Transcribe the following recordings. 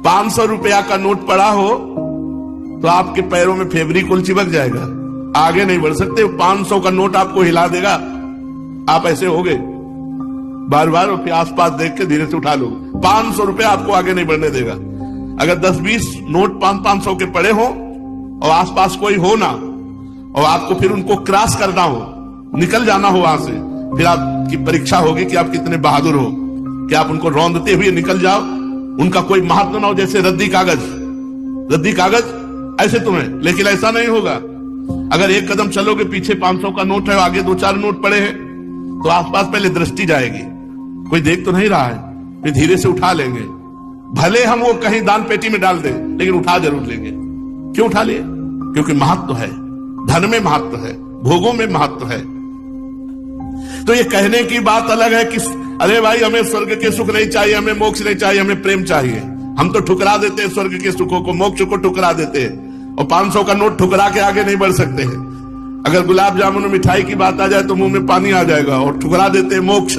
500 का नोट पड़ा हो तो आपके पैरों में फेविकोल चिपक जाएगा, आगे नहीं बढ़ सकते। 500 का नोट आपको हिला देगा, आप ऐसे हो गए बार बार, और फिर आसपास देख के धीरे से उठा लो। 500 रुपया आपको आगे नहीं बढ़ने देगा। अगर 10-20 नोट 500 के पड़े हो और आसपास कोई हो ना, और आपको फिर उनको क्रॉस करना हो, निकल जाना हो वहां से, फिर आपकी परीक्षा होगी कि आप कितने बहादुर हो, कि आप उनको रौंदते हुए निकल जाओ। उनका कोई महत्व ना हो, जैसे रद्दी कागज ऐसे तुम्हें, लेकिन ऐसा नहीं होगा। अगर एक कदम चलोगे, पीछे 500 का नोट है, आगे 2-4 नोट पड़े हैं, तो आसपास पहले दृष्टि जाएगी, कोई देख तो नहीं रहा है, फिर धीरे से उठा लेंगे। भले हम वो कहीं दान पेटी में डाल दें, लेकिन उठा जरूर लेंगे। क्यों उठा लिए? क्योंकि महत्व है, धन में महत्व है, भोगों में महत्व है। तो ये कहने की बात अलग है कि अरे भाई हमें स्वर्ग के सुख नहीं चाहिए, हमें मोक्ष नहीं चाहिए, हमें प्रेम चाहिए। हम तो ठुकरा देते हैं स्वर्ग के सुखों को, मोक्ष को ठुकरा देते हैं, और 500 का नोट ठुकरा के आगे नहीं बढ़ सकते हैं। अगर गुलाब जामुन और मिठाई की बात आ जाए तो मुंह में पानी आ जाएगा, और ठुकरा देते हैं मोक्ष,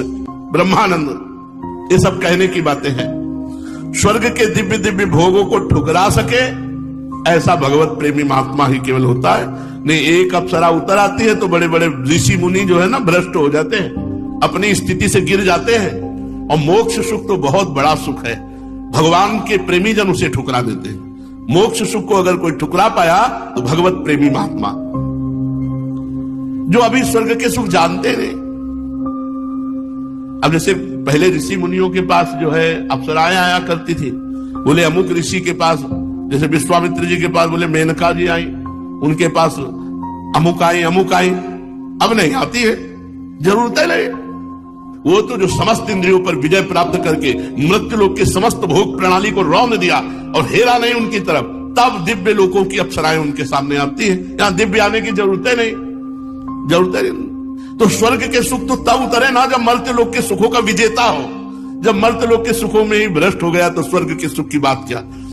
ब्रह्मानंद। ये सब कहने की बातें हैं। स्वर्ग के दिव्य दिव्य भोगों को ठुकरा सके ऐसा भगवत प्रेमी महात्मा ही केवल होता है। नहीं, एक अप्सरा उतर आती है तो बड़े बड़े ऋषि मुनि जो है ना, भ्रष्ट हो जाते हैं, अपनी स्थिति से गिर जाते हैं। और मोक्ष सुख तो बहुत बड़ा सुख है, भगवान के प्रेमी जन उसे ठुकरा देते हैं। मोक्ष सुख को अगर कोई ठुकरा पाया तो भगवत प्रेमी महात्मा, जो अभी स्वर्ग के सुख जानते नहीं। अब जैसे पहले ऋषि मुनियों के पास जो है अप्सराएं आया करती थी, बोले अमुक ऋषि के पास, जैसे विश्वामित्र जी के पास बोले मेनका जी आई, उनके पास अमुक आई। अब नहीं आती है, जरूरत है नहीं। वो तो जो समस्त इंद्रियों पर विजय प्राप्त करके मृत्यु लोक के समस्त भोग प्रणाली को रौंद दिया और हेरा नहीं उनकी तरफ, तब दिव्य लोकों की अप्सराएं उनके सामने आती है। यहां दिव्य आने की जरूरत है नहीं। तो स्वर्ग के सुख तो तब उतरे ना जब मर्त्य लोक के सुखों का विजेता हो। जब मर्त्य लोक के सुखों में ही भ्रष्ट हो गया तो स्वर्ग के सुख की बात क्या।